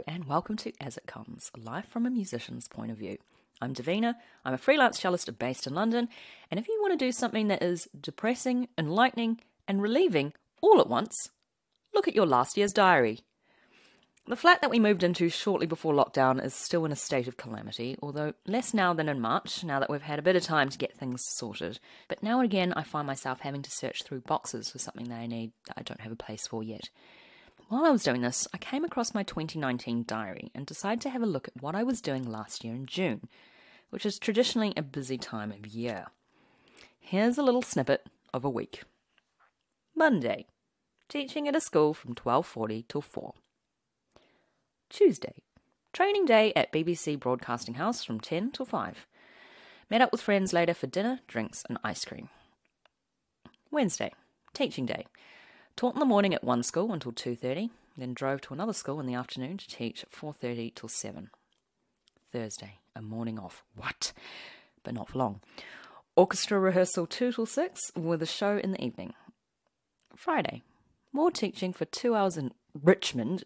and welcome to As It Comes, live from a musician's point of view. I'm Davina, I'm a freelance cellist based in London, and if you want to do something that is depressing, enlightening, and relieving all at once, look at your last year's diary. The flat that we moved into shortly before lockdown is still in a state of calamity, although less now than in March, now that we've had a bit of time to get things sorted. But now and again I find myself having to search through boxes for something that I need that I don't have a place for yet. While I was doing this, I came across my 2019 diary and decided to have a look at what I was doing last year in June, which is traditionally a busy time of year. Here's a little snippet of a week. Monday, teaching at a school from 12:40 till 4. Tuesday, training day at BBC Broadcasting House from 10 till 5. Met up with friends later for dinner, drinks and ice cream. Wednesday, teaching day. Taught in the morning at one school until 2:30, then drove to another school in the afternoon to teach at 4:30 till 7. Thursday, a morning off. What? But not for long. Orchestra rehearsal 2 till 6 with a show in the evening. Friday, more teaching for 2 hours in Richmond.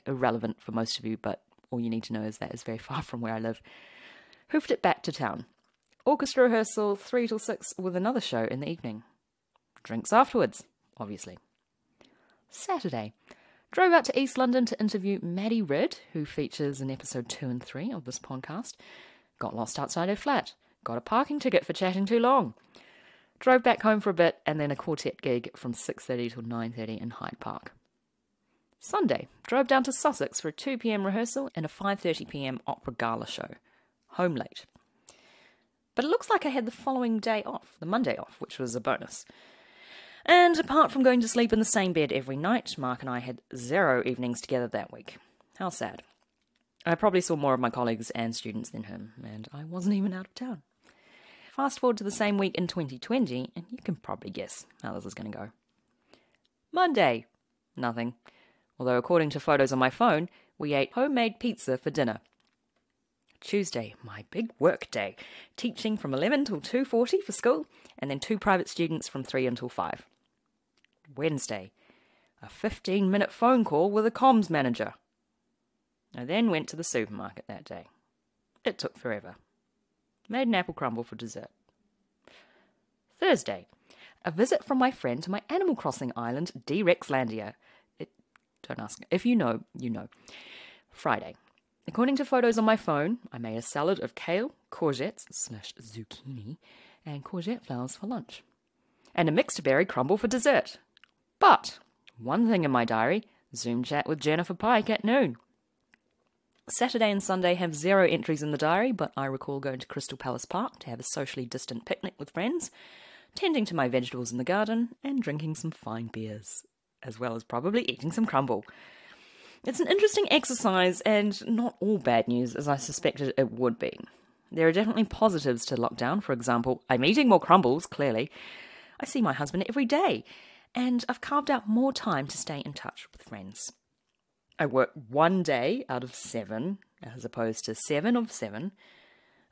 Irrelevant for most of you, but all you need to know is that is very far from where I live. Hoofed it back to town. Orchestra rehearsal 3 till 6 with another show in the evening. Drinks afterwards, obviously. Saturday, drove out to East London to interview Maddie Ridd, who features in episode 2 and 3 of this podcast. Got lost outside her flat. Got a parking ticket for chatting too long. Drove back home for a bit and then a quartet gig from 6:30 till 9:30 in Hyde Park. Sunday, drove down to Sussex for a 2 p.m. rehearsal and a 5:30 p.m. opera gala show. Home late. But it looks like I had the following day off, the Monday off, which was a bonus. And apart from going to sleep in the same bed every night, Mark and I had 0 evenings together that week. How sad. I probably saw more of my colleagues and students than him, and I wasn't even out of town. Fast forward to the same week in 2020, and you can probably guess how this is going to go. Monday, nothing. Although according to photos on my phone, we ate homemade pizza for dinner. Tuesday, my big work day, teaching from 11 till 2:40 for school, and then 2 private students from 3 until 5. Wednesday, a 15-minute phone call with a comms manager. I then went to the supermarket that day. It took forever. Made an apple crumble for dessert. Thursday, a visit from my friend to my Animal Crossing island, D-Rexlandia. Don't ask. If you know, you know. Friday, according to photos on my phone, I made a salad of kale, courgettes / zucchini, and courgette flowers for lunch. And a mixed berry crumble for dessert. But, one thing in my diary, Zoom chat with Jennifer Pike at noon. Saturday and Sunday have 0 entries in the diary, but I recall going to Crystal Palace Park to have a socially distant picnic with friends, tending to my vegetables in the garden, and drinking some fine beers, as well as probably eating some crumble. It's an interesting exercise, and not all bad news, as I suspected it would be. There are definitely positives to lockdown. For example, I'm eating more crumbles, clearly. I see my husband every day, and I've carved out more time to stay in touch with friends. I work 1 day out of 7, as opposed to 7 of 7.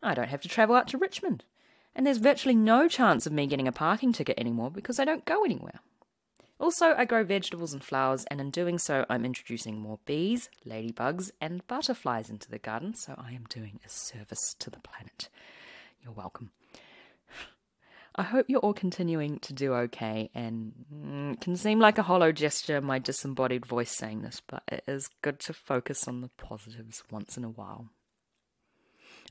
I don't have to travel out to Richmond, and there's virtually no chance of me getting a parking ticket anymore because I don't go anywhere. Also, I grow vegetables and flowers, and in doing so, I'm introducing more bees, ladybugs, and butterflies into the garden, so I am doing a service to the planet. You're welcome. I hope you're all continuing to do okay, and it can seem like a hollow gesture, my disembodied voice saying this, but it is good to focus on the positives once in a while.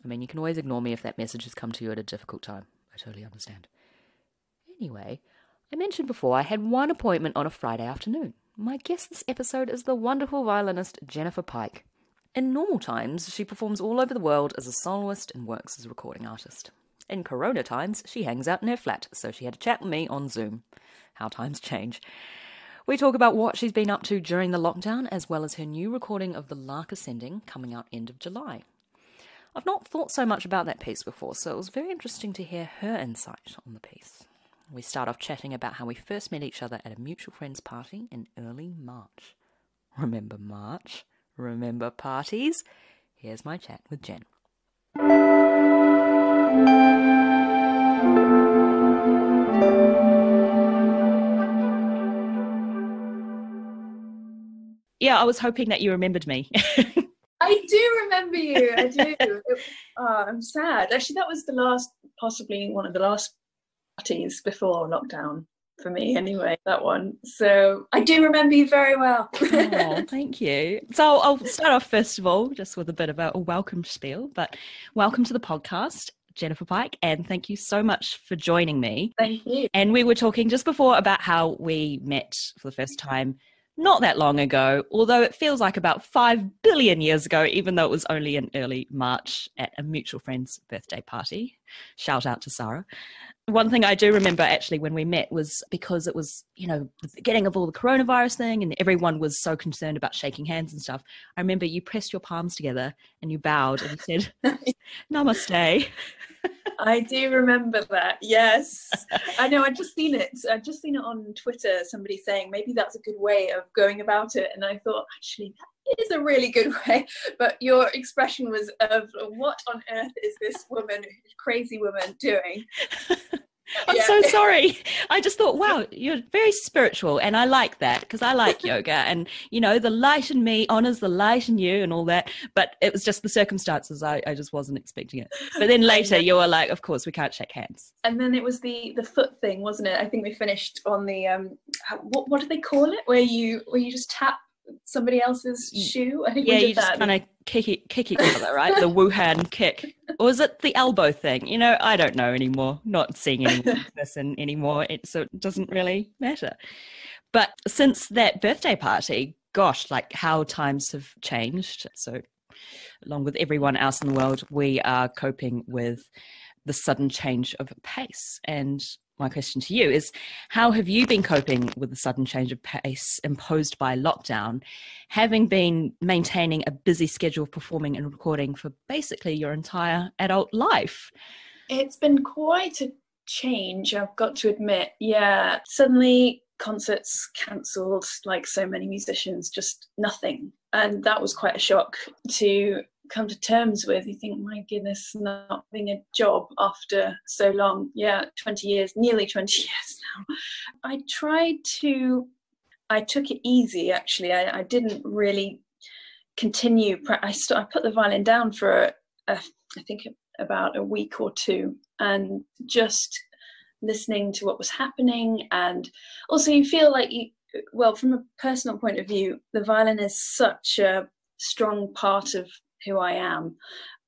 I mean, you can always ignore me if that message has come to you at a difficult time. I totally understand. Anyway, I mentioned before I had one appointment on a Friday afternoon. My guest this episode is the wonderful violinist Jennifer Pike. In normal times, she performs all over the world as a soloist and works as a recording artist. In Corona times, she hangs out in her flat, so she had a chat with me on Zoom. How times change. We talk about what she's been up to during the lockdown, as well as her new recording of the Lark Ascending coming out end of July. I've not thought so much about that piece before, so it was very interesting to hear her insight on the piece. We start off chatting about how we first met each other at a mutual friend's party in early March. Remember March? Remember parties? Here's my chat with Jen. Yeah, I was hoping that you remembered me. I do remember you. I do. I'm sad. Actually, that was possibly one of the last parties before lockdown for me anyway, that one. So I do remember you very well. Oh, thank you. So I'll start off first of all, just with a bit of a welcome spiel, but welcome to the podcast, Jennifer Pike, and thank you so much for joining me. Thank you. And we were talking just before about how we met for the first time not that long ago, although it feels like about 5 billion years ago, even though it was only in early March at a mutual friend's birthday party. Shout out to Sarah. One thing I do remember actually when we met was because it was, the beginning of all the coronavirus thing and everyone was so concerned about shaking hands and stuff. I remember you pressed your palms together and you bowed and you said, Namaste. I do remember that. Yes. I know. I've just seen it on Twitter, somebody saying maybe that's a good way of going about it. And I thought, actually, that is a really good way. But your expression was of what on earth is this crazy woman doing? I'm so sorry. I just thought, wow, you're very spiritual. And I like that because I like yoga and, the light in me honors the light in you and all that. But it was just the circumstances. I just wasn't expecting it. But then later you were like, of course, we can't shake hands. And then it was the foot thing, wasn't it? I think we finished on the, what do they call it? Where you just tap somebody else's shoe? I think we did you just kind of kick each other, right? The Wuhan kick. Or was it the elbow thing? I don't know anymore. Not seeing any person anymore, so it doesn't really matter. But since that birthday party, gosh, like how times have changed. So along with everyone else in the world, we are coping with the sudden change of pace. And my question to you is, how have you been coping with the sudden change of pace imposed by lockdown, having been maintaining a busy schedule of performing and recording for basically your entire adult life? It's been quite a change, I've got to admit. Yeah, suddenly concerts cancelled, like so many musicians, just nothing. And that was quite a shock to come to terms with. You think, my goodness, not having a job after so long. Yeah, 20 years, nearly 20 years now. I took it easy, actually. I didn't really continue. I put the violin down for I think about a week or two, and just listening to what was happening. And also you feel like from a personal point of view, the violin is such a strong part of who I am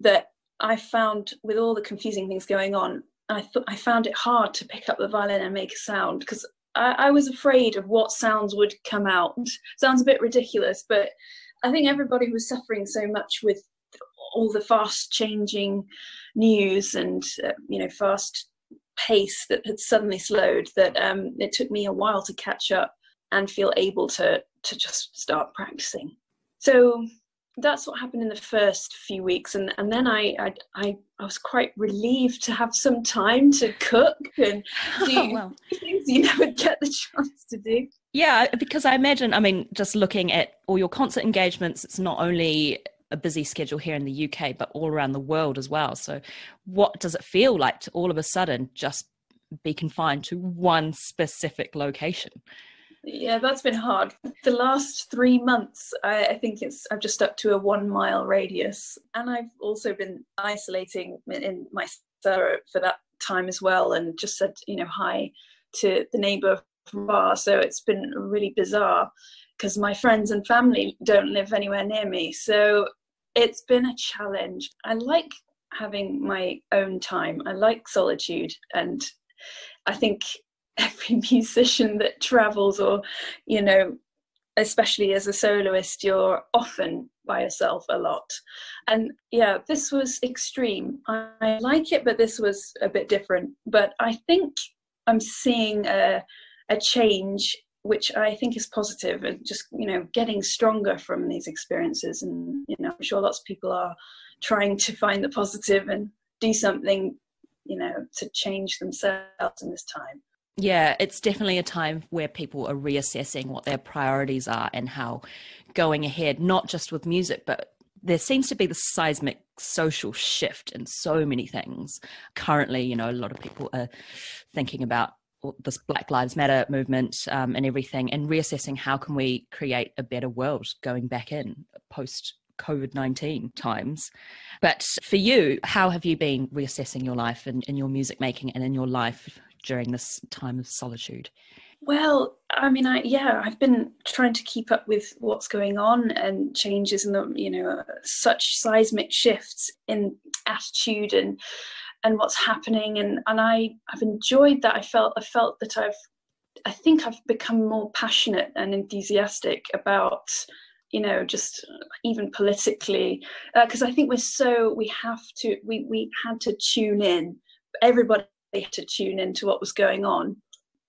that I found, with all the confusing things going on, I found it hard to pick up the violin and make a sound, because I was afraid of what sounds would come out. Sounds a bit ridiculous, but I think everybody was suffering so much with all the fast changing news and fast pace that had suddenly slowed, that it took me a while to catch up and feel able to just start practicing. So that's what happened in the first few weeks, and then I was quite relieved to have some time to cook and do things you never get the chance to do. Yeah, because I imagine, just looking at all your concert engagements, it's not only a busy schedule here in the UK, but all around the world as well. So what does it feel like to all of a sudden just be confined to one specific location? Yeah, that's been hard. The last 3 months, I think I've just stuck to a 1 mile radius. And I've also been isolating in my cellar for that time as well, and just said, hi to the neighbour from bar. So it's been really bizarre because my friends and family don't live anywhere near me. So it's been a challenge. I like having my own time. I like solitude. And I think every musician that travels, or especially as a soloist, you're often by yourself a lot. And yeah, this was extreme. I like it, but this was a bit different. But I think I'm seeing a change, which I think is positive, and just getting stronger from these experiences. And I'm sure lots of people are trying to find the positive and do something to change themselves in this time. Yeah, it's definitely a time where people are reassessing what their priorities are and how going ahead, not just with music, but there seems to be this seismic social shift in so many things. Currently, a lot of people are thinking about this Black Lives Matter movement and everything, and reassessing how can we create a better world going back in post COVID-19 times. But for you, how have you been reassessing your life and in your music making and in your life during this time of solitude? Well, I mean, I've been trying to keep up with what's going on and changes in the, such seismic shifts in attitude and what's happening. And I've enjoyed that. I felt that I think I've become more passionate and enthusiastic about, just even politically, because I think we had to tune in. Everybody had to tune in to what was going on.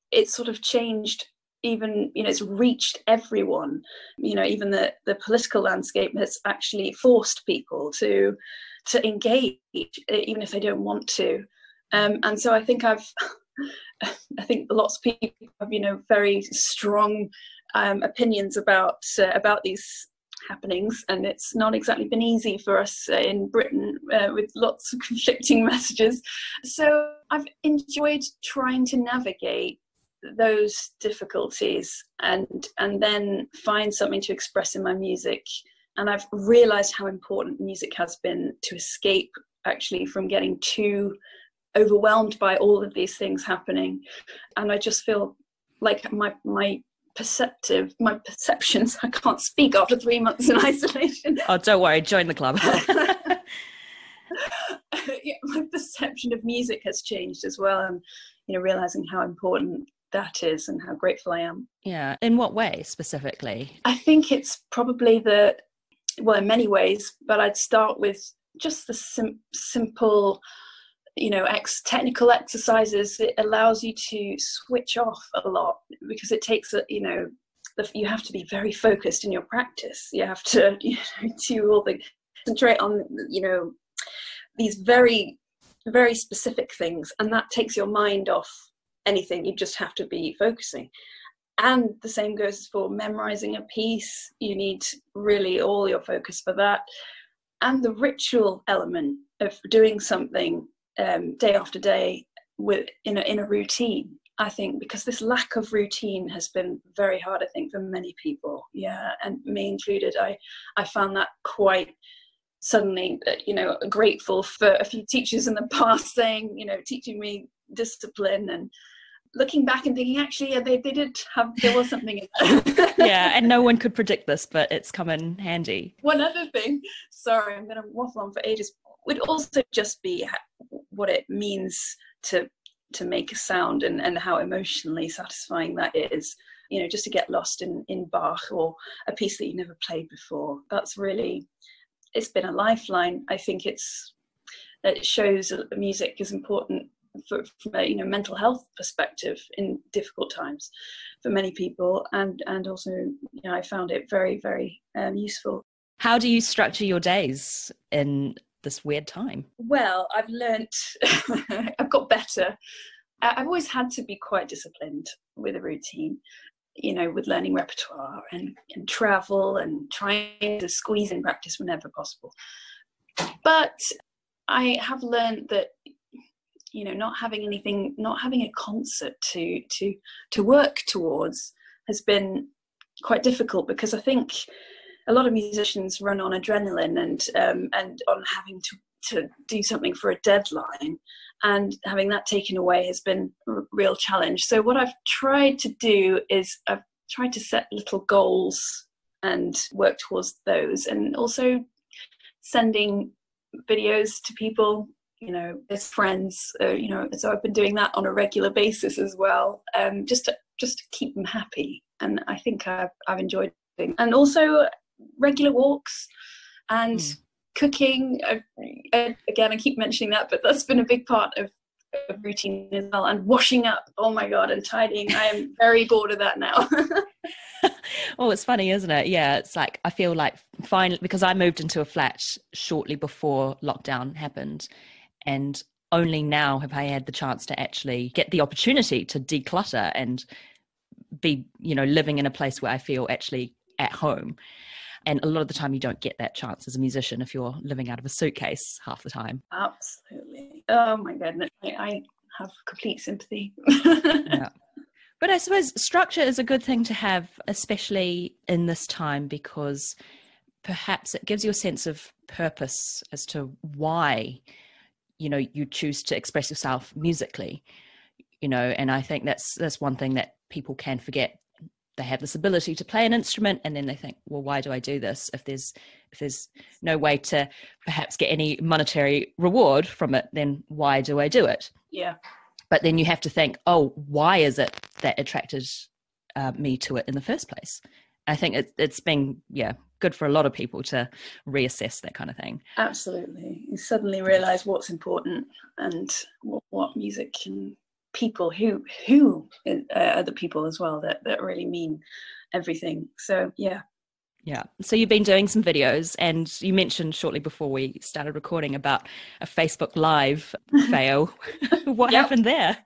It sort of changed, even, it's reached everyone. Even the political landscape has actually forced people to engage, even if they don't want to. And so I think I think lots of people have, very strong opinions about these happenings, and it's not exactly been easy for us in Britain with lots of conflicting messages. So I've enjoyed trying to navigate those difficulties and then find something to express in my music. And I've realized how important music has been to escape actually from getting too overwhelmed by all of these things happening. And I just feel like my perceptions, I can't speak after 3 months in isolation. Oh, don't worry, join the club. Yeah, my perception of music has changed as well, and realizing how important that is and how grateful I am. Yeah. In what way specifically? I think it's probably in many ways, but I'd start with just the simple, technical exercises. It allows you to switch off a lot, because it takes you have to be very focused in your practice. You have to concentrate on these very, very specific things, and that takes your mind off anything. You just have to be focusing. And the same goes for memorizing a piece. You need really all your focus for that. And the ritual element of doing something day after day in a routine, I think, because this lack of routine has been very hard, I think, for many people. Yeah, and me included. I found that quite suddenly, grateful for a few teachers in the past saying, teaching me discipline, and looking back and thinking, actually, yeah, there was something in there. Yeah, and no one could predict this, but it's come in handy. One other thing, sorry, I'm going to waffle on for ages, would also just be what it means to make a sound, and how emotionally satisfying that is. Just to get lost in Bach or a piece that you never played before. That's really, it's been a lifeline. I think it shows that music is important from a mental health perspective in difficult times for many people, and also I found it very, very useful. How do you structure your days in this weird time? Well, I've learnt I've got better. I've always had to be quite disciplined with a routine, with learning repertoire and travel and trying to squeeze in practice whenever possible. But I have learned that not having a concert to work towards has been quite difficult, because I think a lot of musicians run on adrenaline and on having to do something for a deadline, and having that taken away has been a real challenge. So what I've tried to do is I've tried to set little goals and work towards those, and also sending videos to people, as friends, so I've been doing that on a regular basis as well, just to keep them happy. And I think I've enjoyed it. And also regular walks and cooking. Again, I keep mentioning that, but that's been a big part of routine as well. And washing up, oh my God, and tidying. I am very bored of that now. Oh, it's funny, isn't it? Yeah, it's like, I feel like finally, because I moved into a flat shortly before lockdown happened, and only now have I had the chance to actually get the opportunity to declutter and be, living in a place where I feel actually at home. And a lot of the time you don't get that chance as a musician if you're living out of a suitcase half the time. Absolutely. Oh my goodness. I have complete sympathy. Yeah. But I suppose structure is a good thing to have, especially in this time, because perhaps it gives you a sense of purpose as to why, you know, you choose to express yourself musically, you know. And I think that's one thing that people can forget. They have this ability to play an instrument, and then they think, well, why do I do this if there's no way to perhaps get any monetary reward from it? Then why do I do it? Yeah. But then you have to think, oh, why is it that attracted me to it in the first place? I think it's been good for a lot of people to reassess that kind of thing. Absolutely. You suddenly realize what's important and what music and people who are the people as well that really mean everything. So yeah. So you've been doing some videos, and you mentioned shortly before we started recording about a Facebook Live fail. What happened there?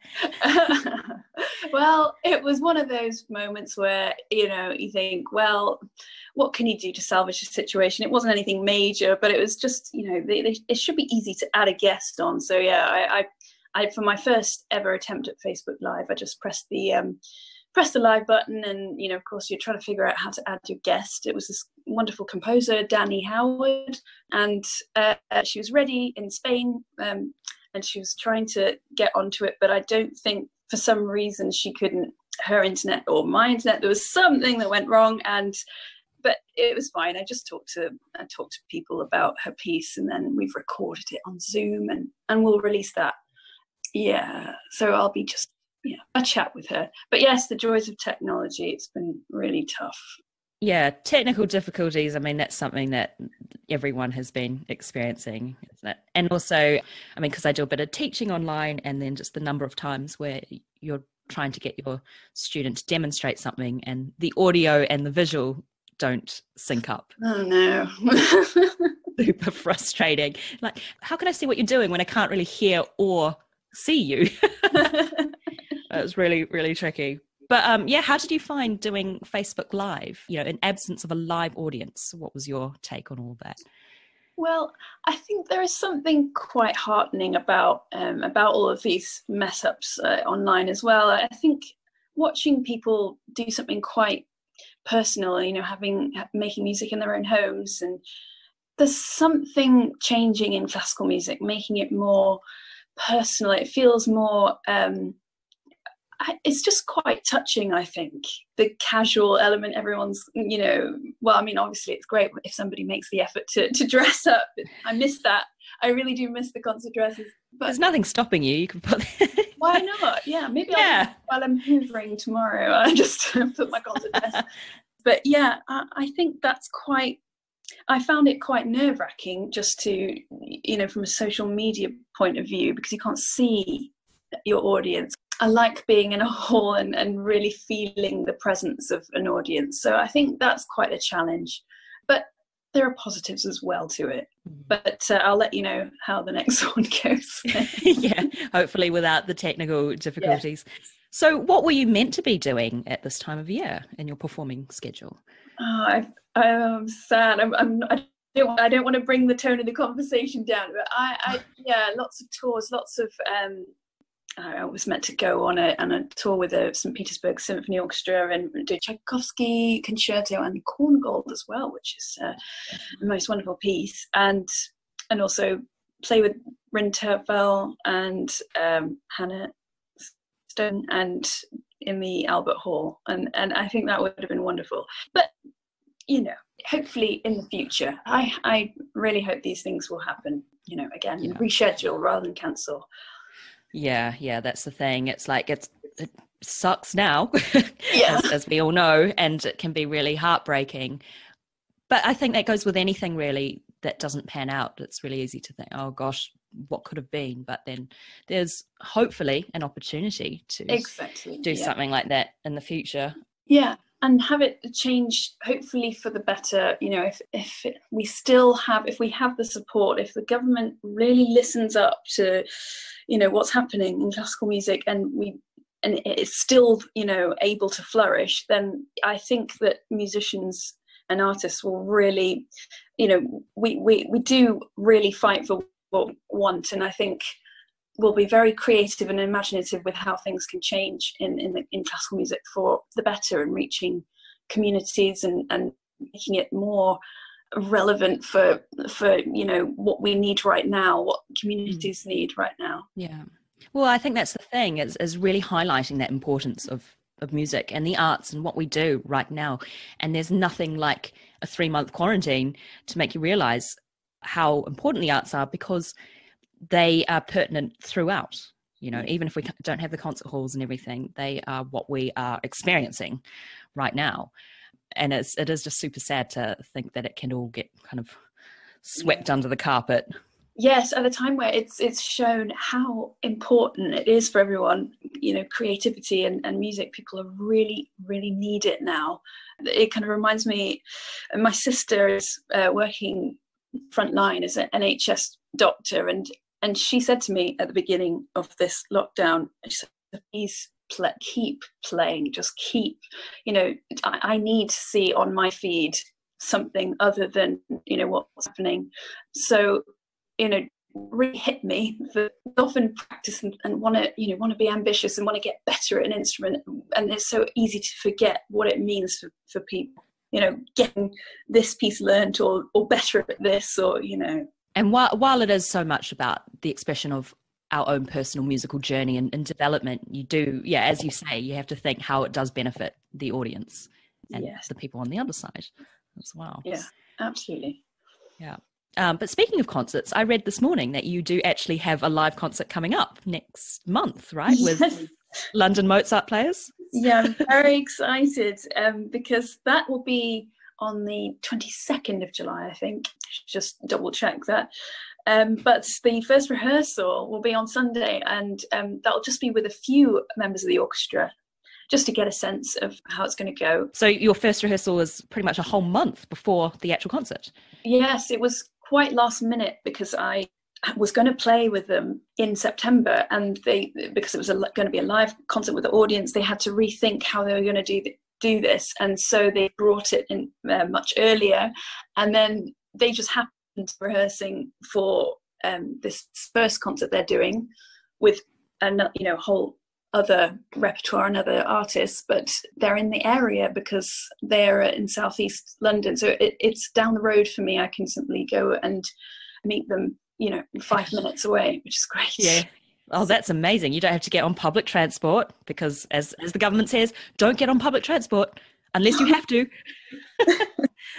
Well, it was one of those moments where, you know, you think, well, what can you do to salvage the situation? It wasn't anything major, but it was just, you know, it should be easy to add a guest on. So yeah, I for my first ever attempt at Facebook Live, I just pressed the live button, and, you know, of course, you're trying to figure out how to add your guest. It was this wonderful composer, Danny Howard, and she was ready in Spain, and she was trying to get onto it, but I don't think for some reason she couldn't, her internet or my internet, there was something that went wrong, but it was fine. I talked to people about her piece, and then we've recorded it on Zoom, and we'll release that. Yeah, so I'll be just a chat with her. But yes, the joys of technology, it's been really tough. Yeah, technical difficulties, I mean, that's something that everyone has been experiencing, isn't it? And also, I mean, because I do a bit of teaching online, and then just the number of times where you're trying to get your student to demonstrate something and the audio and the visual don't sync up. Oh no. Super frustrating. Like, how can I see what you're doing when I can't really hear or see you? It was really, really tricky. But how did you find doing Facebook Live, you know, in absence of a live audience? What was your take on all that? Well, I think there is something quite heartening about all of these mess ups online as well. I think watching people do something quite personal, you know, making music in their own homes, and there's something changing in classical music, making it more personal. It feels more it's just quite touching, I think. The casual element, everyone's, you know, well, I mean, obviously it's great if somebody makes the effort to dress up. I miss that. I really do miss the concert dresses. But there's nothing stopping you. You can put why not? Yeah, maybe I'll while I'm hoovering tomorrow, I just put my concert dress. But yeah, I think that's I found it quite nerve-wracking just to, you know, from a social media point of view, because you can't see your audience. I like being in a hall and really feeling the presence of an audience. So I think that's quite a challenge. But there are positives as well to it. But I'll let you know how the next one goes. Yeah, hopefully without the technical difficulties. Yeah. So what were you meant to be doing at this time of year in your performing schedule? Oh, I'm sad. I don't want to bring the tone of the conversation down, but lots of tours, lots of I was meant to go on a tour with the St. Petersburg Symphony Orchestra and do Tchaikovsky concerto and Korngold as well, which is the most wonderful piece, and also play with Rinterfell and Hannah Stone and in the Albert Hall, and I think that would have been wonderful. But you know, hopefully in the future, I really hope these things will happen. You know, again, reschedule rather than cancel. Yeah, that's the thing. It's like it sucks now, as we all know, and it can be really heartbreaking. But I think that goes with anything really that doesn't pan out. It's really easy to think, oh gosh, what could have been? But then there's hopefully an opportunity to do something like that in the future. Yeah, and have it change hopefully for the better. You know, if we have the support, if the government really listens up to, you know, what's happening in classical music, and it's still, you know, able to flourish, then I think that musicians and artists will really, you know, we do really fight for what we want, and I think we'll be very creative and imaginative with how things can change in classical music for the better, and reaching communities and making it more relevant for what we need right now, what communities need right now. Yeah. Well, I think that's the thing, is really highlighting that importance of music and the arts and what we do right now. And there's nothing like a 3-month quarantine to make you realize how important the arts are, because they are pertinent throughout. Even if we don't have the concert halls and everything, they are what we are experiencing right now. And it is just super sad to think that it can all get kind of swept under the carpet. Yes, at a time where it's shown how important it is for everyone, creativity and music. People are really, really need it now. It kind of reminds me, my sister is working frontline as an NHS doctor, and she said to me at the beginning of this lockdown, she said, please keep playing, just keep, I need to see on my feed something other than, what's happening. So, really hit me that I often practice and want to be ambitious and want to get better at an instrument, and it's so easy to forget what it means for people, getting this piece learned or better at this, or And while it is so much about the expression of our own personal musical journey and development, you do, as you say, you have to think how it does benefit the audience and the people on the other side as well. Yeah, absolutely. Yeah. But speaking of concerts, I read this morning that you do actually have a live concert coming up next month, right? With London Mozart Players. Yeah, I'm very excited because that will be on the 22nd of July, I think. Just double check that. But the first rehearsal will be on Sunday, and that'll just be with a few members of the orchestra, just to get a sense of how it's going to go. So your first rehearsal is pretty much a whole month before the actual concert? Yes, it was quite last minute, because I was going to play with them in September, and because it was going to be a live concert with the audience, they had to rethink how they were going to do this, and so they brought it in much earlier, and then they just happened rehearsing for this first concert they're doing with a whole other repertoire and other artists, but they're in the area because they're in southeast London, so it's down the road for me. I can simply go and meet them 5 minutes away, which is great. Yeah. Oh, that's amazing. You don't have to get on public transport, because as the government says, don't get on public transport unless you have to.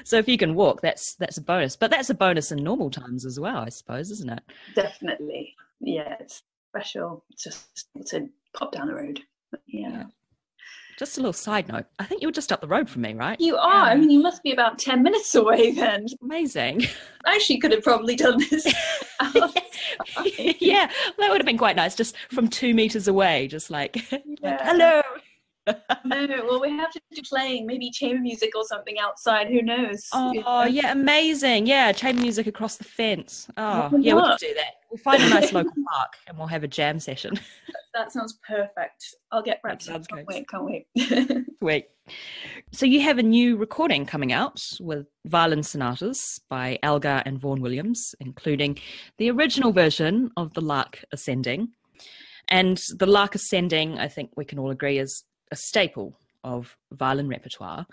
So if you can walk, that's a bonus. But that's a bonus in normal times as well, I suppose, isn't it? Definitely. Yeah, it's special just to pop down the road. Yeah. Just a little side note, I think you're just up the road from me, right? You are. I mean, you must be about 10 minutes away then. Amazing. I actually could have probably done this outside. Yeah, that would have been quite nice, just from 2 meters away, just like hello. No, well, we have to do playing, maybe chamber music or something outside. Who knows? Oh, yeah, amazing. Yeah, chamber music across the fence. Oh, yeah, we can do that. We'll find a nice local park and we'll have a jam session. That sounds perfect. I'll get ready. Can't wait. Wait. So you have a new recording coming out with violin sonatas by Elgar and Vaughan Williams, including the original version of the Lark Ascending. And the Lark Ascending, I think we can all agree, is a staple of violin repertoire,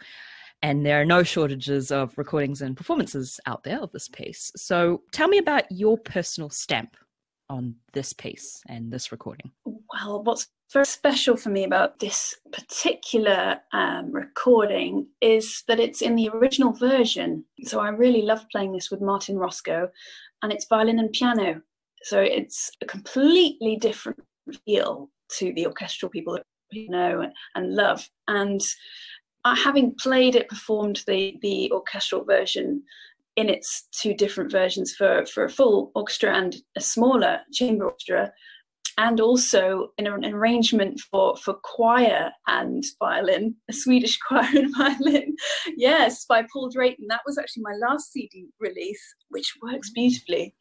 and there are no shortages of recordings and performances out there of this piece. So tell me about your personal stamp on this piece and this recording. Well, what's very special for me about this particular recording is that it's in the original version. So I really love playing this with Martin Roscoe, and it's violin and piano. So it's a completely different feel to the orchestral people that know and love. And having performed the orchestral version in its two different versions for a full orchestra and a smaller chamber orchestra, and also in an arrangement for choir and violin, a Swedish choir and violin, yes, by Paul Drayton. That was actually my last CD release, which works beautifully.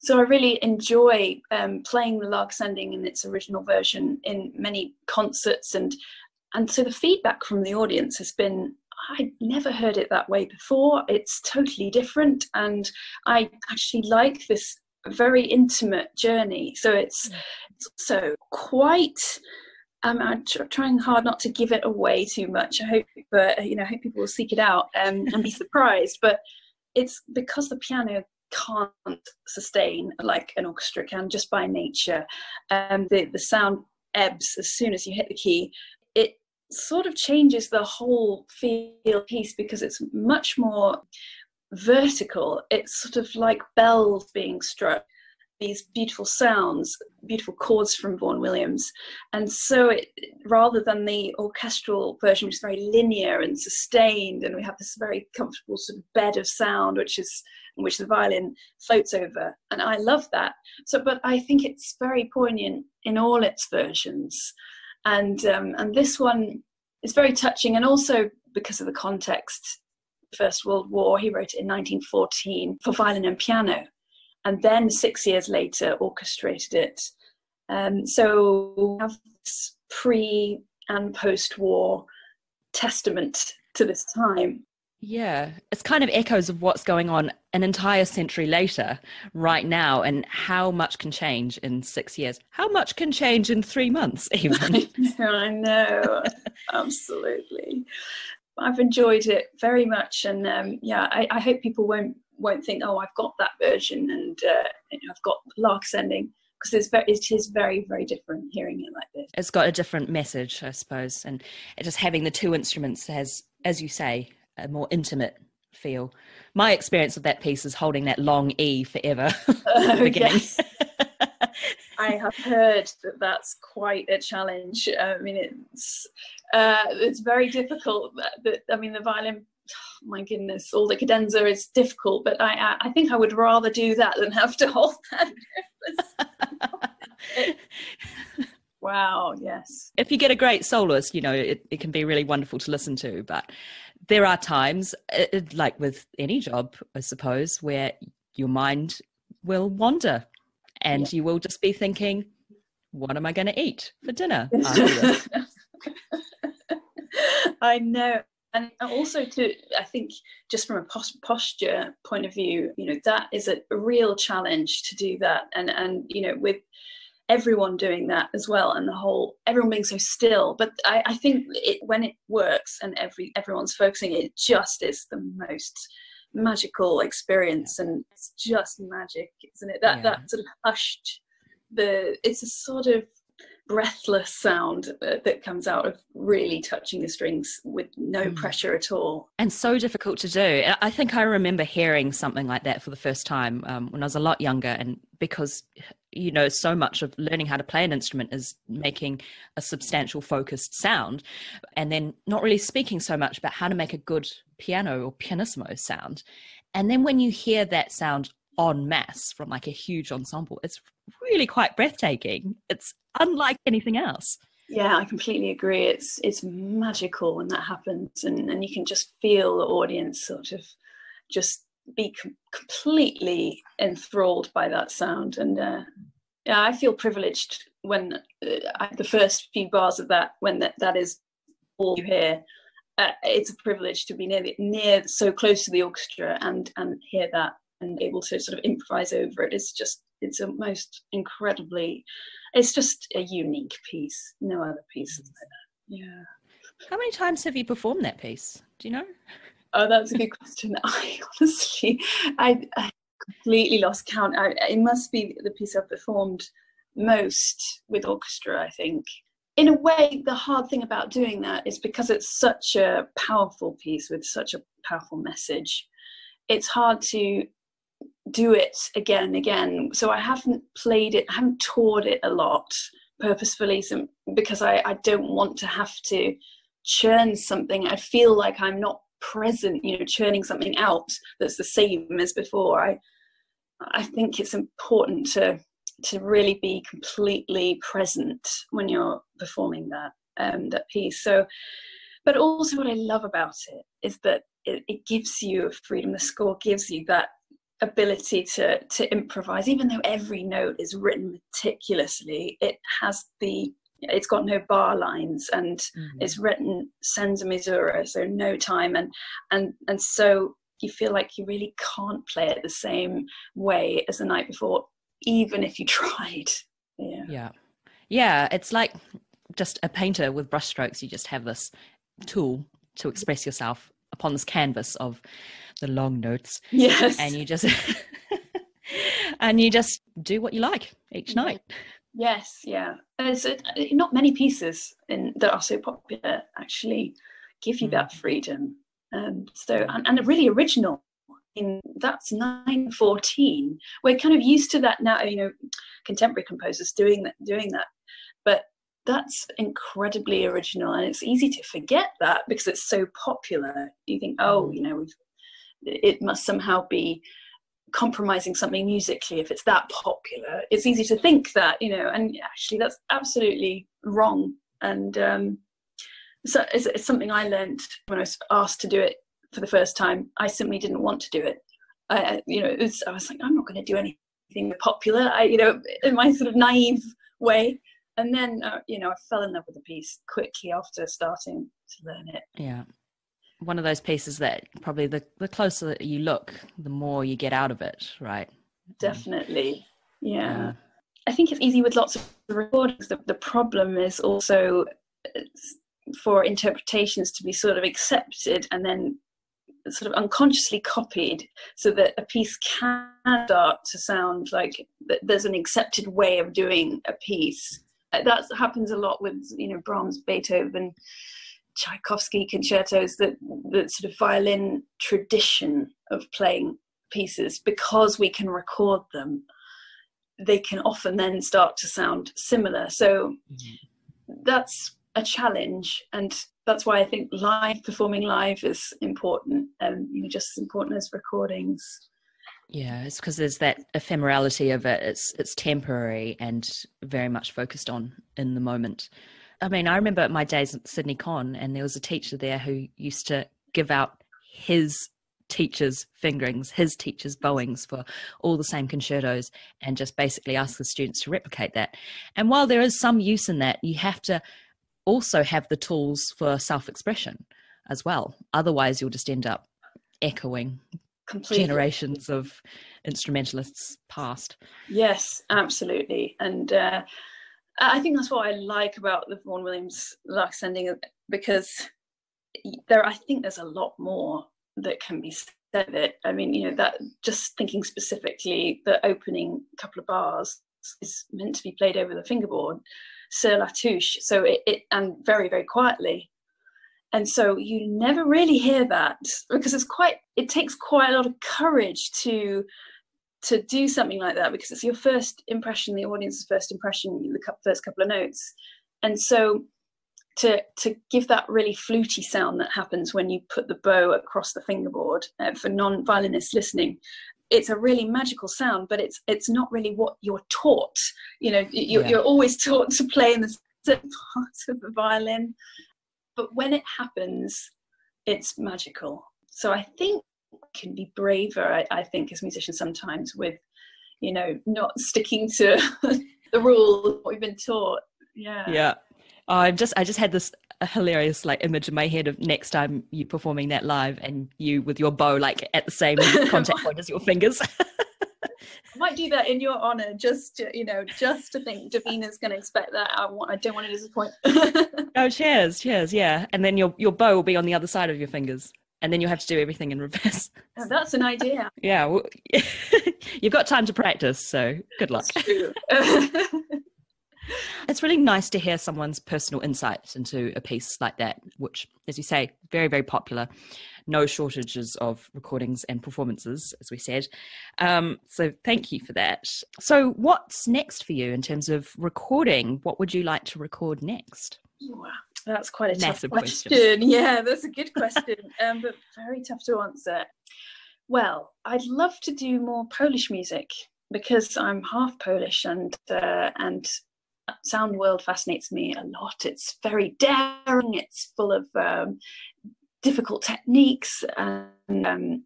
So I really enjoy playing the Lark Ascending in its original version in many concerts, and so the feedback from the audience has been, I'd never heard it that way before. It's totally different, and I actually like this very intimate journey. So it's also quite. I'm trying hard not to give it away too much. I hope, I hope people will seek it out and be surprised. But it's because the piano can't sustain like an orchestra can just by nature. The sound ebbs as soon as you hit the key. It sort of changes the whole feel of the piece because it's much more vertical. It's sort of like bells being struck, these beautiful sounds, beautiful chords from Vaughan Williams. And so rather than the orchestral version, which is very linear and sustained, and we have this very comfortable sort of bed of sound, which the violin floats over. And I love that. But I think it's very poignant in all its versions. And this one is very touching. And also because of the context, First World War, he wrote it in 1914 for violin and piano. And then 6 years later orchestrated it. So we have this pre and post-war testament to this time. Yeah, it's kind of echoes of what's going on an entire century later right now, and how much can change in 6 years. How much can change in 3 months even. I know, absolutely. I've enjoyed it very much, and I hope people won't think, oh, I've got that version and I've got Lark Ascending, because it is very, very different hearing it like this. It's got a different message, I suppose, and just having the two instruments has, as you say, a more intimate feel. My experience of that piece is holding that long E forever at the beginning. Yes. I have heard that that's quite a challenge. I mean, it's very difficult. I mean, the violin, oh my goodness, all the cadenza is difficult, but I think I would rather do that than have to hold that. Wow, yes. If you get a great soloist, it can be really wonderful to listen to, but there are times, like with any job, I suppose, where your mind will wander and you will just be thinking, what am I going to eat for dinner after this? I know. And also I think just from a posture point of view, that is a real challenge to do that. And with everyone doing that as well, and everyone being so still. But I think when it works and everyone's focusing, it just is the most magical experience, and it's just magic, isn't it? That sort of hushed, it's a sort of breathless sound that comes out of really touching the strings with no pressure at all. And so difficult to do. I think I remember hearing something like that for the first time when I was a lot younger, and because so much of learning how to play an instrument is making a substantial focused sound, and then not really speaking so much about how to make a good piano or pianissimo sound. And then when you hear that sound en masse from like a huge ensemble, it's really quite breathtaking. It's unlike anything else. Yeah, I completely agree. It's magical when that happens, and you can just feel the audience sort of just be completely enthralled by that sound. And I feel privileged when the first few bars of that, when that is all you hear. It's a privilege to be near so close to the orchestra and hear that and able to sort of improvise over it. It's a most incredibly, it's just a unique piece. No other piece is like that. Yeah. How many times have you performed that piece? Do you know? Oh, that's a good question. I completely lost count. It must be the piece I've performed most with orchestra, I think. In a way, the hard thing about doing that is because it's such a powerful piece with such a powerful message. It's hard to do it again and again. So I haven't played it, I haven't toured it a lot purposefully, because I don't want to have to churn something. I feel like I'm not present, churning something out that's the same as before. I think it's important to really be completely present when you're performing that piece. So, but also what I love about it is that it gives you a freedom. The score gives you that ability to improvise, even though every note is written meticulously. It's got no bar lines, and it's written senza misura, so no time, and so you feel like you really can't play it the same way as the night before, even if you tried. Yeah, it's like just a painter with brushstrokes. You just have this tool to express yourself upon this canvas of the long notes. Yes. And you just and you just do what you like each night. Yes, yeah. There's not many pieces that are so popular actually give you that freedom. And are really original. That's 9/14. We're kind of used to that now, contemporary composers doing that. But that's incredibly original, and it's easy to forget that because it's so popular. You think, it must somehow be compromising something musically if it's that popular. It's easy to think that, and actually that's absolutely wrong. And so it's something I learned when I was asked to do it for the first time. I simply didn't want to do it. I was like, I'm not going to do anything popular, in my sort of naive way. And then, I fell in love with the piece quickly after starting to learn it. Yeah. One of those pieces that probably the closer you look, the more you get out of it, right? Definitely. Yeah. I think it's easy with lots of recordings. The problem is also for interpretations to be sort of accepted and then sort of unconsciously copied, so that a piece can start to sound like there's an accepted way of doing a piece. That happens a lot with, Brahms, Beethoven, Tchaikovsky concertos, that sort of violin tradition of playing pieces. Because we can record them, they can often then start to sound similar. So that's a challenge, and that's why I think performing live is important, and just as important as recordings. Yeah, it's because there's that ephemerality of it. It's temporary and very much focused on in the moment. I mean, I remember my days at Sydney Con, and there was a teacher there who used to give out his teacher's fingerings, his teacher's bowings for all the same concertos, and just basically ask the students to replicate that. And while there is some use in that, you have to also have the tools for self-expression as well. Otherwise, you'll just end up echoing completely generations of instrumentalists past. Yes, absolutely. And I think that's what I like about the Vaughan Williams Lark Ascending, because I think there's a lot more that can be said of it. I mean, that just thinking specifically, the opening couple of bars is meant to be played over the fingerboard, sur la touche, so it and very, very quietly. And so you never really hear that, because it takes quite a lot of courage to do something like that, because it's your first impression, the audience's first impression, the first couple of notes. And so to give that really fluty sound that happens when you put the bow across the fingerboard, for non-violinists listening, it's a really magical sound, but it's not really what you're taught. You're always taught to play in the certain parts of the violin, but when it happens, it's magical. So I think we can be braver, I think, as musicians sometimes, with, not sticking to the rules what we've been taught. Yeah. I just had this hilarious image in my head of next time you performing that live, and you with your bow at the same contact point as your fingers. I might do that in your honor, just to think Davina's going to expect that. I don't want to disappoint. Oh, cheers, yeah. And then your bow will be on the other side of your fingers, and then you'll have to do everything in reverse. Oh, that's an idea. Yeah, well, you've got time to practice, so good luck. That's true. It's really nice to hear someone's personal insights into a piece like that, which, as you say, very, very popular. No shortages of recordings and performances, as we said. So thank you for that. So what's next for you in terms of recording? What would you like to record next? Wow, that's quite a massive tough question. Yeah, that's a good question, but very tough to answer. Well, I'd love to do more Polish music, because I'm half Polish, and sound world fascinates me a lot. It's very daring. It's full of difficult techniques, and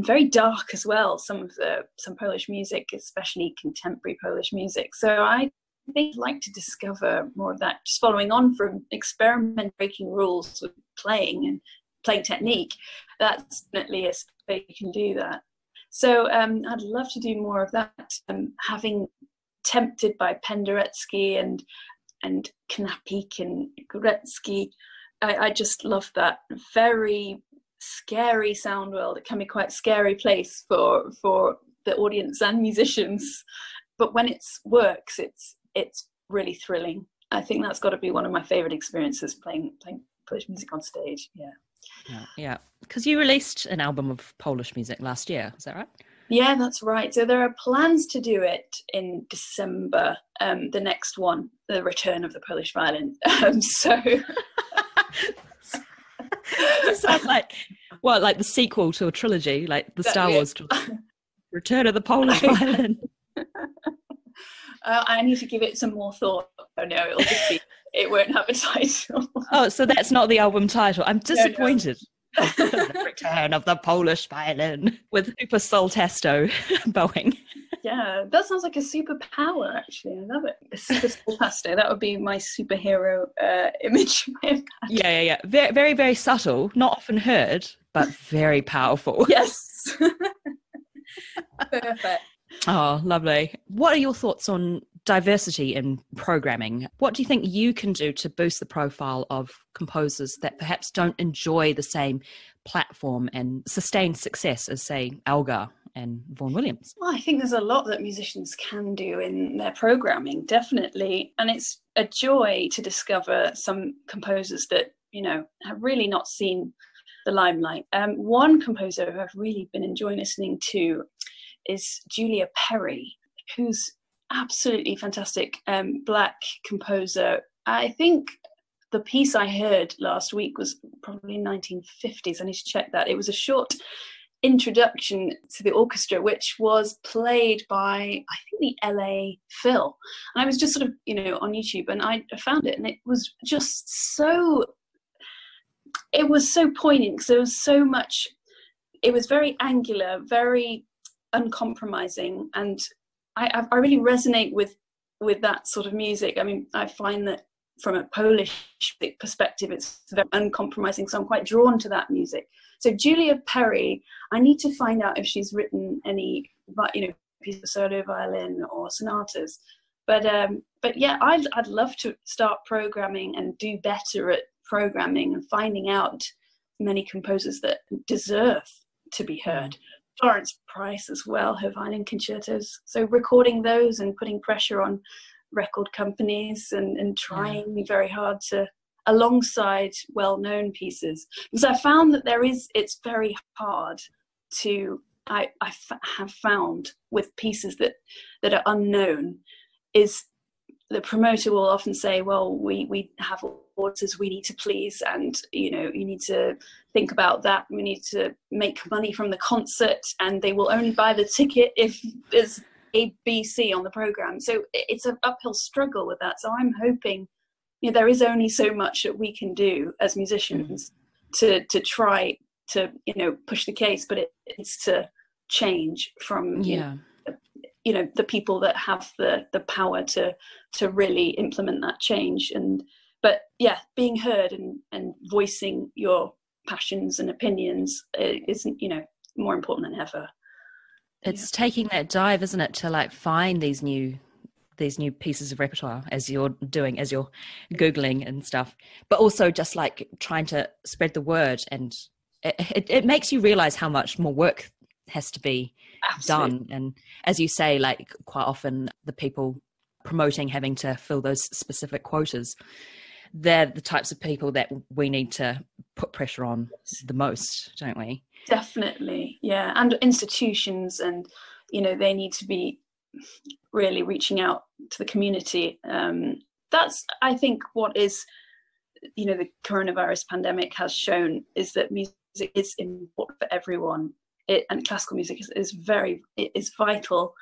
very dark as well. Some Polish music, especially contemporary Polish music. So I think I'd like to discover more of that, just following on from experiment, breaking rules with playing and playing technique. That's definitely a space you can do that. So I'd love to do more of that. Having tempted by Penderecki and Knapik and Gorecki, I just love that very scary sound world. It can be quite a scary place for the audience and musicians. But when it works, it's really thrilling. I think that's got to be one of my favorite experiences, playing Polish music on stage. Yeah. Because you released an album of Polish music last year, is that right? Yeah, that's right. So there are plans to do it in December, the next one, the return of the Polish violin. So it sounds like, well, like the sequel to a trilogy, like the Star Wars trilogy. Return of the Polish violin. I need to give it some more thought. Oh no, it won't have a title. Oh, so that's not the album title. I'm disappointed. No. The return of the Polish violin with super soltesto bowing. Yeah, that sounds like a superpower, actually. I love it. A super soltesto. That would be my superhero image. Yeah. Very, very, very subtle, not often heard, but very powerful. Yes. Perfect. Oh, lovely. What are your thoughts on diversity in programming? What do you think you can do to boost the profile of composers that perhaps don't enjoy the same platform and sustained success as, say, Elgar and Vaughan Williams? Well, I think there's a lot that musicians can do in their programming, definitely. And it's a joy to discover some composers that, have really not seen the limelight. One composer who I've really been enjoying listening to is Julia Perry, who's absolutely fantastic Black composer. I think the piece I heard last week was probably 1950s. I need to check that. It was a short introduction to the orchestra, which was played by, I think, the LA Phil. And I was just sort of, on YouTube, and I found it, and it was just so poignant, because there was so much. It was very angular, very uncompromising, and I really resonate with that sort of music. I mean, I find that from a Polish perspective, it's very uncompromising, so I'm quite drawn to that music. So Julia Perry, I need to find out if she's written any, pieces of solo violin or sonatas. But yeah, I'd love to start programming and do better at programming and finding out many composers that deserve to be heard. Florence Price as well, her violin concertos. So recording those and putting pressure on record companies and trying very hard to, alongside well-known pieces. Because I found that it's very hard to, I have found with pieces that are unknown, is the promoter will often say, well, we have audiences we need to please, and you need to think about that. We need to make money from the concert, and they will only buy the ticket if there's A, B, C on the program. So it's an uphill struggle with that. So I'm hoping, there is only so much that we can do as musicians to try to push the case, but it's to change from the people that have the power to really implement that change. But being heard and voicing your passions and opinions is more important than ever. It's taking that dive, isn't it, to find these new pieces of repertoire as you're Googling and stuff, but also just trying to spread the word, and it makes you realize how much more work has to be done. And as you say, quite often the people promoting having to fill those specific quotas, they're the types of people that we need to put pressure on the most, don't we? Definitely, yeah. And institutions, and they need to be really reaching out to the community. That's, I think, what is the coronavirus pandemic has shown, is that music is important for everyone. And classical music is vital,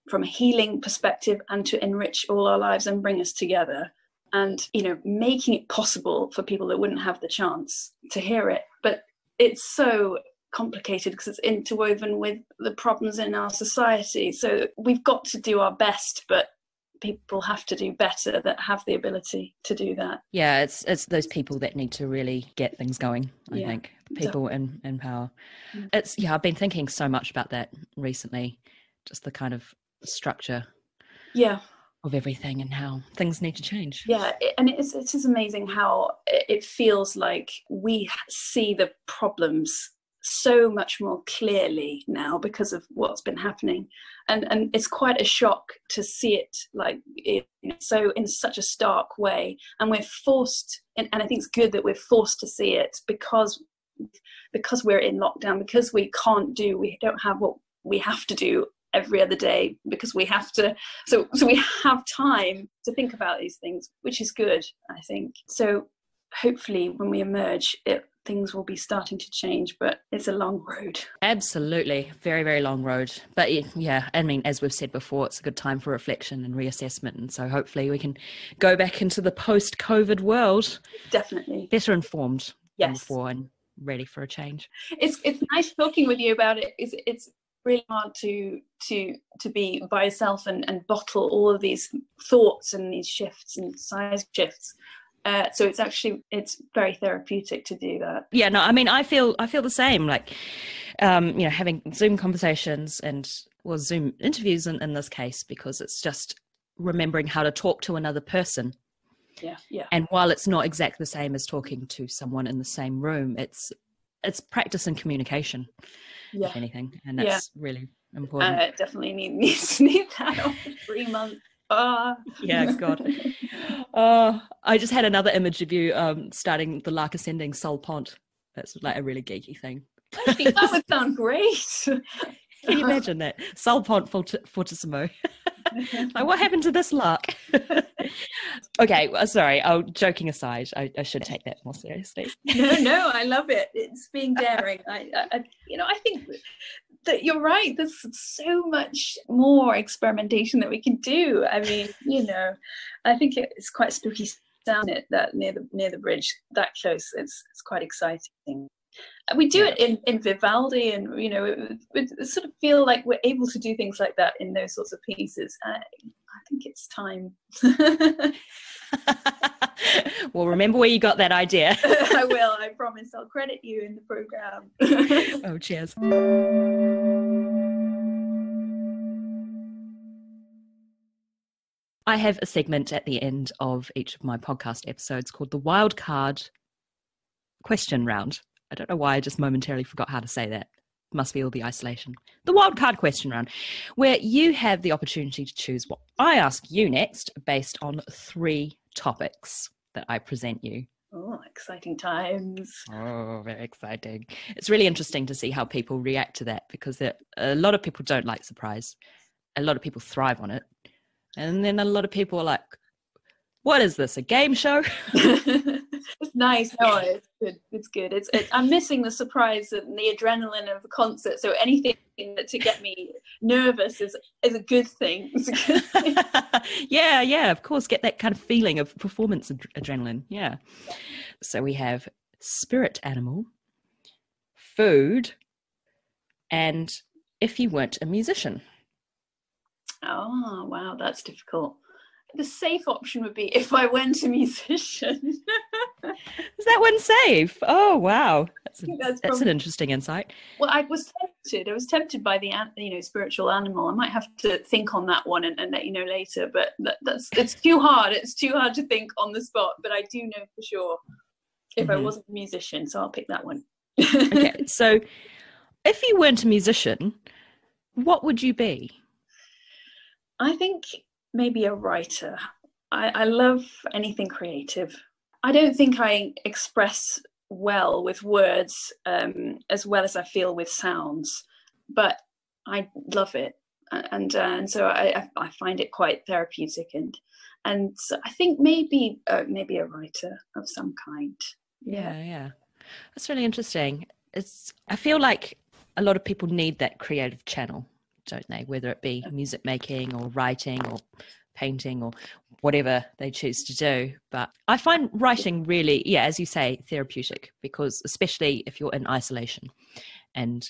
from a healing perspective, and to enrich all our lives and bring us together, and making it possible for people that wouldn't have the chance to hear it. But it's so complicated because it's interwoven with the problems in our society. So we've got to do our best, but people have to do better that have the ability to do that. Yeah, it's those people that need to really get things going, I think. People in power. I've been thinking so much about that recently, just the kind of structure of everything and how things need to change. Yeah, and it is amazing how it feels like we see the problems so much more clearly now because of what's been happening, and it's quite a shock to see it like so in such a stark way, and we're forced, and I think it's good that we're forced to see it because we're in lockdown, because we don't have what we have to do every other day, because we have to, so we have time to think about these things, which is good, I think. So hopefully when we emerge, things will be starting to change, but it's a long road. Absolutely. Very, very long road. But yeah, I mean, as we've said before, it's a good time for reflection and reassessment. And so hopefully we can go back into the post-COVID world. Definitely. Better informed than Yes. before and ready for a change. It's nice talking with you about it. It's really hard to be by yourself and bottle all of these thoughts and these shifts and size shifts. So it's very therapeutic to do that. Yeah, no, I mean, I feel the same. Like, having Zoom conversations and Zoom interviews in this case, because it's just remembering how to talk to another person. Yeah, yeah. And while it's not exactly the same as talking to someone in the same room, it's practice and communication, if anything, and that's really important. Definitely need that after 3 months. Yeah, God. I just had another image of you starting the Lark Ascending Sol Pont. That's like a really geeky thing. Actually, that would sound great. Can you imagine that? Sol Pont fortissimo. Like, what happened to this lark? Okay, well, sorry. Joking aside, I should take that more seriously. No, I love it. It's being daring. I think that you're right. There's so much more experimentation that we can do. I mean, I think it's quite spooky sound it that near the bridge that close. It's quite exciting. We do it in Vivaldi, and we sort of feel like we're able to do things like that in those sorts of pieces. I think it's time. Well, remember where you got that idea. I will. I promise. I'll credit you in the program. Oh, cheers. I have a segment at the end of each of my podcast episodes called the Wildcard question round. I don't know why I just momentarily forgot how to say that. Must be all the isolation. The Wildcard question round, where you have the opportunity to choose what I ask you next based on 3 topics that I present you. Oh, exciting times. Oh, very exciting. It's really interesting to see how people react to that, because a lot of people don't like surprise. A lot of people thrive on it. And then a lot of people are like, what is this, a game show? It's nice. No, it's good. It's good. I'm missing the surprise and the adrenaline of the concert. So anything to get me nervous is a good thing. It's a good thing. Yeah, of course. Get that kind of feeling of performance adrenaline. Yeah. So we have spirit animal, food, and if you weren't a musician. Oh, wow, that's difficult. The safe option would be if I went a musician. Is that one safe? Oh, wow. That's an interesting insight. Well, I was tempted by the spiritual animal. I might have to think on that one and let you know later, but it's too hard. It's too hard to think on the spot, but I do know for sure if I wasn't a musician, so I'll pick that one. Okay, so if you weren't a musician, what would you be? I think maybe a writer. I love anything creative. I don't think I express well with words as well as I feel with sounds, but I love it, and so I find it quite therapeutic, and so I think maybe a writer of some kind. Yeah, that's really interesting. I feel like a lot of people need that creative channel, don't they? Whether it be music making or writing or painting or whatever they choose to do. But I find writing really, as you say, therapeutic, because especially if you're in isolation and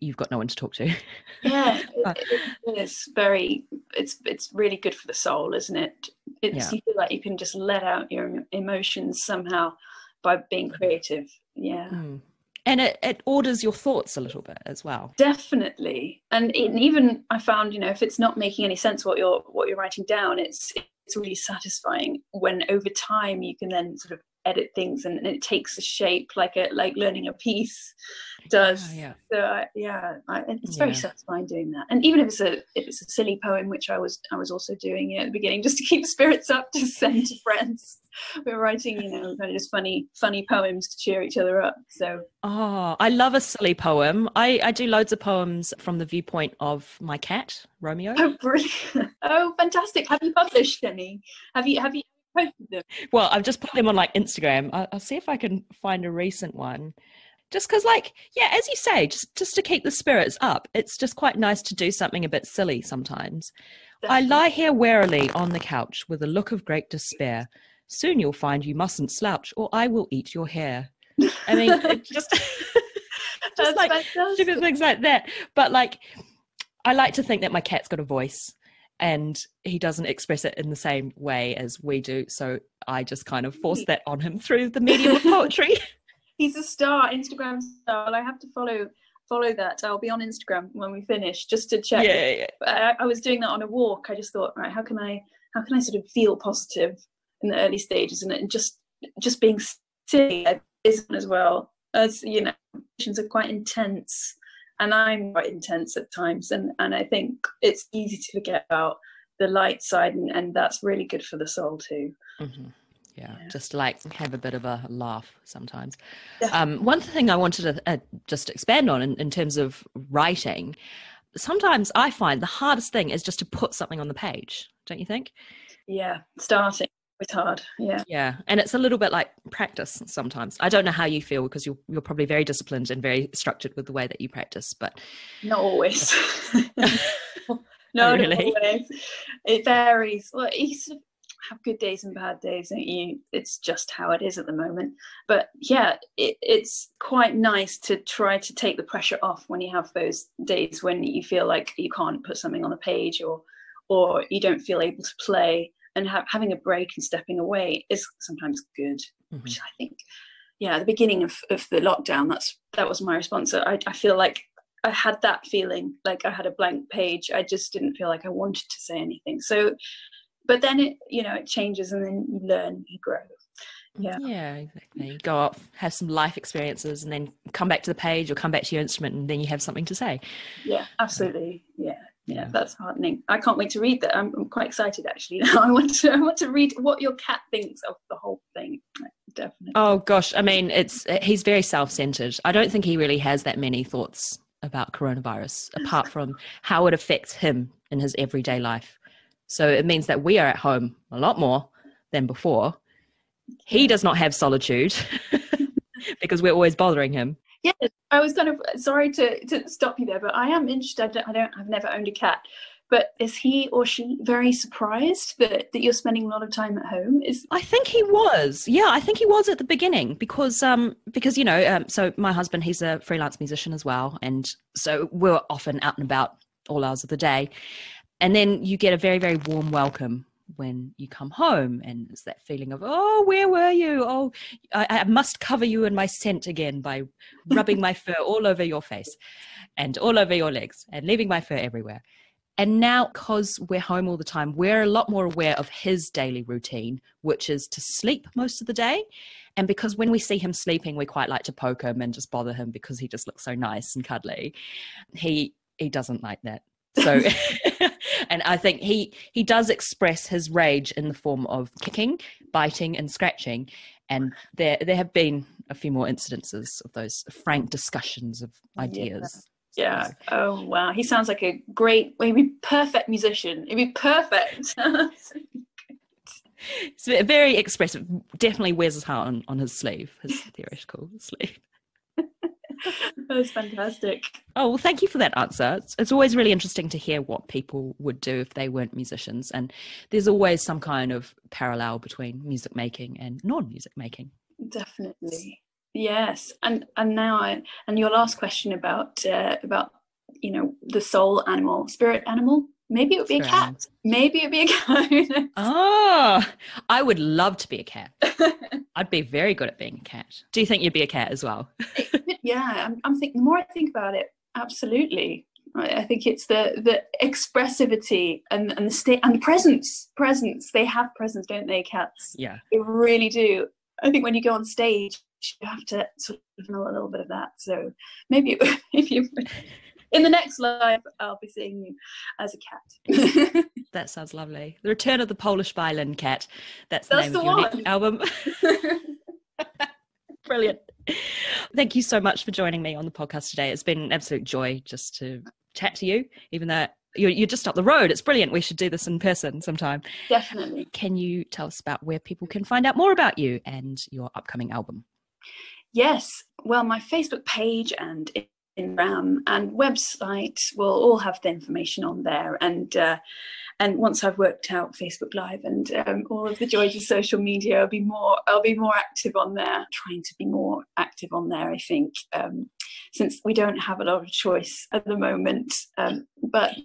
you've got no one to talk to. Yeah, it's really good for the soul, isn't it? You feel like you can just let out your emotions somehow by being creative. Yeah. And it orders your thoughts a little bit as well. Definitely. And even I found, if it's not making any sense what you're writing down, it's really satisfying when over time you can then sort of edit things and it takes a shape like learning a piece does. Yeah. So it's very satisfying doing that. And even if it's a silly poem, which I was also doing at the beginning just to keep spirits up, to send to friends. We were writing, kind of just funny poems to cheer each other up. So I love a silly poem. I do loads of poems from the viewpoint of my cat, Romeo. Oh, brilliant! Oh, fantastic! Have you published any? Have you posted them? Well, I've just put them on like Instagram. I'll see if I can find a recent one. Just because, as you say, just to keep the spirits up, it's just quite nice to do something a bit silly sometimes. Definitely. I lie here warily on the couch with a look of great despair. Soon you'll find you mustn't slouch, or I will eat your hair. I mean, it just like stupid things like that. But I like to think that my cat's got a voice, and he doesn't express it in the same way as we do. So I just kind of force that on him through the medium of poetry. He's a star, Instagram star. Well, I have to follow that. I'll be on Instagram when we finish just to check. Yeah. I was doing that on a walk. I just thought, right, how can I sort of feel positive in the early stages, and just being silly as well, as emotions are quite intense, and I'm quite intense at times, and I think it's easy to forget about the light side, and that's really good for the soul too. Mm-hmm. Yeah, just to have a bit of a laugh sometimes. One thing I wanted to just expand on in terms of writing, sometimes I find the hardest thing is just to put something on the page, don't you think? Yeah, starting. It's hard. Yeah, and it's a little bit like practice sometimes. I don't know how you feel, because you're probably very disciplined and very structured with the way that you practice, but not always. No, really? Not always. It varies. Well, you sort of have good days and bad days, don't you? It's just how it is at the moment. But it's quite nice to try to take the pressure off when you have those days when you feel like you can't put something on the page, or you don't feel able to play. And having a break and stepping away is sometimes good, which I think, at the beginning of the lockdown, that was my response. I feel like I had that feeling, like I had a blank page. I just didn't feel like I wanted to say anything. So, but then it changes, and then you learn, you grow. Yeah, exactly. You go off, have some life experiences, and then come back to the page or come back to your instrument, and then you have something to say. Yeah, absolutely. Yeah, that's heartening. I can't wait to read that. I'm quite excited actually now. I want to read what your cat thinks of the whole thing. Definitely. Oh gosh, I mean, he's very self-centered. I don't think he really has that many thoughts about coronavirus, apart from how it affects him in his everyday life. So it means that we are at home a lot more than before. He does not have solitude because we're always bothering him. Yeah, I was kind of sorry to stop you there, but I am interested. I've never owned a cat, but is he or she very surprised that you're spending a lot of time at home? I think he was. Yeah, I think he was at the beginning because so my husband, he's a freelance musician as well, and so we're often out and about all hours of the day, and then you get a very, very warm welcome when you come home, and it's that feeling of, oh, where were you? Oh, I must cover you in my scent again by rubbing my fur all over your face and all over your legs and leaving my fur everywhere. And now, because we're home all the time, we're a lot more aware of his daily routine, which is to sleep most of the day. And because when we see him sleeping, we quite like to poke him and just bother him because he just looks so nice and cuddly. He doesn't like that. So, and I think he does express his rage in the form of kicking, biting, and scratching. And there have been a few more incidences of those frank discussions of ideas. Yeah. Oh wow, he sounds like a great. Well, he'd be perfect musician. He'd be perfect. It's very expressive. Definitely wears his heart on his sleeve, his theoretical sleeve. That's fantastic. Oh, well, thank you for that answer. It's always really interesting to hear what people would do if they weren't musicians. And there's always some kind of parallel between music making and non-music making. Definitely. Yes. And now and your last question about the soul animal, spirit animal. Maybe it would be a cat. Maybe it would be a cat. Oh, I would love to be a cat. I'd be very good at being a cat. Do you think you'd be a cat as well? Yeah, I'm thinking, the more I think about it, absolutely. I think it's the expressivity and the state and the presence. They have presence, don't they, cats? Yeah, they really do. I think when you go on stage, you have to sort of know a little bit of that. So maybe if you in the next life, I'll be seeing you as a cat. That sounds lovely. The Return of the Polish Violin Cat. That's the name of your next album. Brilliant. Thank you so much for joining me on the podcast today. It's been an absolute joy just to chat to you, even though you're just up the road. It's brilliant. We should do this in person sometime. Definitely. Can you tell us about where people can find out more about you and your upcoming album? Yes. Well, my Facebook page and Instagram and website will all have the information on there. And once I've worked out Facebook Live and all of the joys of social media, I'll be more active on there. Trying to be more active on there, I think, since we don't have a lot of choice at the moment. But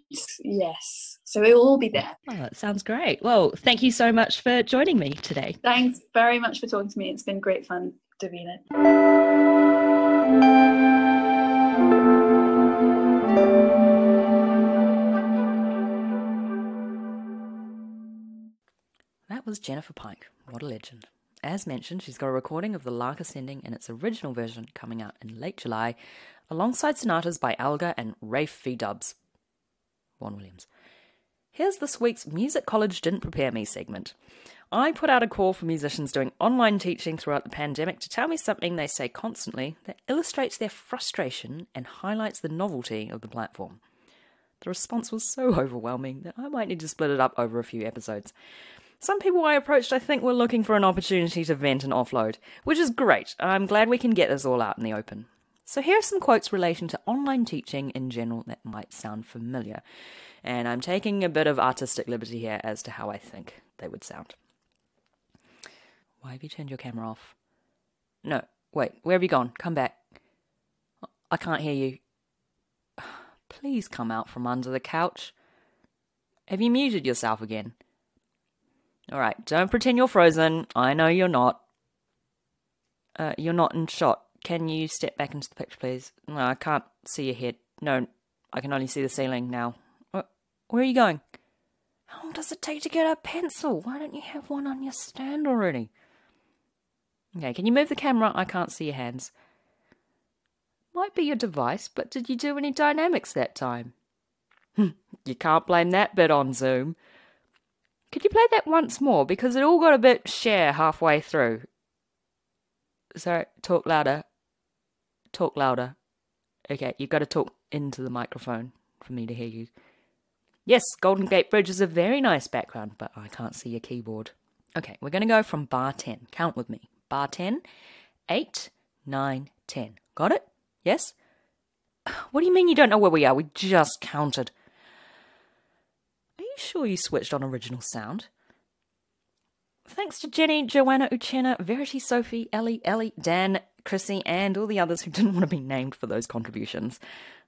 yes, so it will all be there. Oh, that sounds great. Well, thank you so much for joining me today. Thanks very much for talking to me. It's been great fun, Davina. That was Jennifer Pike. What a legend. As mentioned, she's got a recording of the Lark Ascending in its original version coming out in late July, alongside sonatas by Alga and Rafe V. Dubs. Vaughan Williams. Here's this week's Music College Didn't Prepare Me segment. I put out a call for musicians doing online teaching throughout the pandemic to tell me something they say constantly that illustrates their frustration and highlights the novelty of the platform. The response was so overwhelming that I might need to split it up over a few episodes. Some people I approached, I think, were looking for an opportunity to vent and offload, which is great. I'm glad we can get this all out in the open. So here are some quotes relating to online teaching in general that might sound familiar. And I'm taking a bit of artistic liberty here as to how I think they would sound. Why have you turned your camera off? No, wait, where have you gone? Come back. I can't hear you. Please come out from under the couch. Have you muted yourself again? Alright, don't pretend you're frozen. I know you're not. You're not in shot. Can you step back into the picture, please? No, I can't see your head. No, I can only see the ceiling now. Where are you going? How long does it take to get a pencil? Why don't you have one on your stand already? Okay, can you move the camera? I can't see your hands. Might be your device, but did you do any dynamics that time? You can't blame that bit on Zoom. Could you play that once more? Because it all got a bit share halfway through. Sorry, talk louder. Talk louder. Okay, you've got to talk into the microphone for me to hear you. Yes, Golden Gate Bridge is a very nice background, but I can't see your keyboard. Okay, we're going to go from bar 10. Count with me. Bar 10, 8, 9, 10. Got it? Yes? What do you mean you don't know where we are? We just counted. Are you sure you switched on original sound? Thanks to Jenny, Joanna, Uchenna, Verity, Sophie, Ellie, Dan, Chrissy, and all the others who didn't want to be named for those contributions.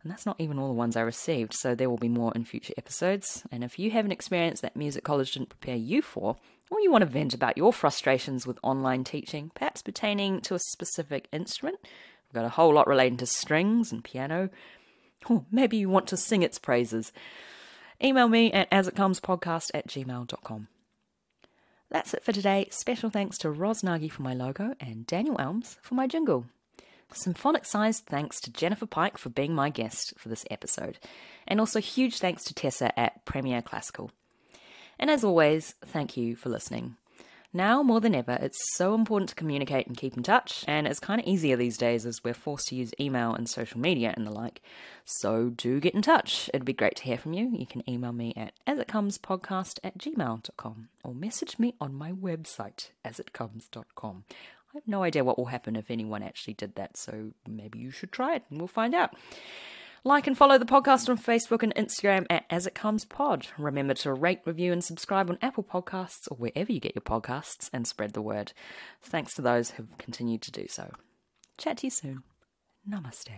And that's not even all the ones I received, so there will be more in future episodes. And if you have an experience that Music College didn't prepare you for, or you want to vent about your frustrations with online teaching, perhaps pertaining to a specific instrument, we've got a whole lot relating to strings and piano, or maybe you want to sing its praises, email me at asitcomespodcast@gmail.com. That's it for today. Special thanks to Ros Nagy for my logo and Daniel Elms for my jingle. Symphonic-sized thanks to Jennifer Pike for being my guest for this episode. And also huge thanks to Tessa at Premier Classical. And as always, thank you for listening. Now more than ever, it's so important to communicate and keep in touch, and it's kind of easier these days as we're forced to use email and social media and the like. So do get in touch. It'd be great to hear from you. You can email me at asitcomespodcast@gmail.com or message me on my website, asitcomes.com. I have no idea what will happen if anyone actually did that, so maybe you should try it and we'll find out. Like and follow the podcast on Facebook and Instagram at asitcomespod. Remember to rate, review and subscribe on Apple Podcasts or wherever you get your podcasts and spread the word. Thanks to those who've continued to do so. Chat to you soon. Namaste.